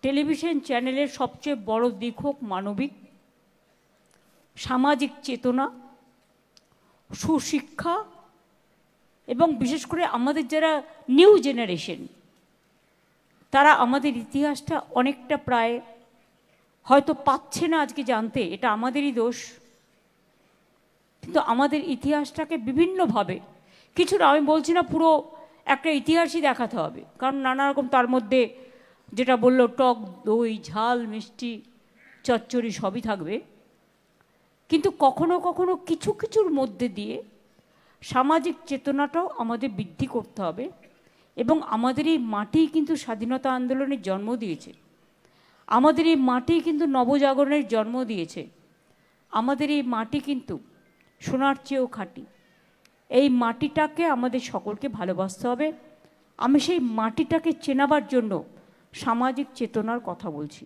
Television চ্যানেলের সবচেয়ে বড় দিক হোক মানবিক, সামাজিক চেতনা, সুশিক্ষা, এবং বিশেষ করে আমাদের যারা নিউ জেনারেশন, তারা আমাদের ইতিহাসটা অনেকটা প্রায় হয়তো পাচ্ছে না আজকে জানতে, এটা আমাদেরই দোষ। কিন্তু আমাদের ইতিহাসটাকে বিভিন্নভাবে, কিছুটা, আমি বলছি না পুরো একটা ইতিহাসই দেখাতে হবে, কারণ নানা রকম তার মধ্যে যেটা বললো টক দই ঝাল মিষ্টি চচ্চড়ি সবই থাকবে, কিন্তু কখনো কখনো কিছু কিছুর মধ্যে দিয়ে সামাজিক চেতনাটাও আমাদের বৃদ্ধি করতে হবে। এবং আমাদের এই মাটি কিন্তু স্বাধীনতা আন্দোলনের জন্ম দিয়েছে, আমাদের এই মাটি কিন্তু নবজাগরণের জন্ম দিয়েছে, আমাদের এই মাটি কিন্তু সোনার চেয়েও খাঁটি। এই মাটিটাকে আমাদের সকলকে ভালোবাসতে হবে। আমি সেই মাটিটাকে চেনাবার জন্য সামাজিক চেতনার কথা বলছি।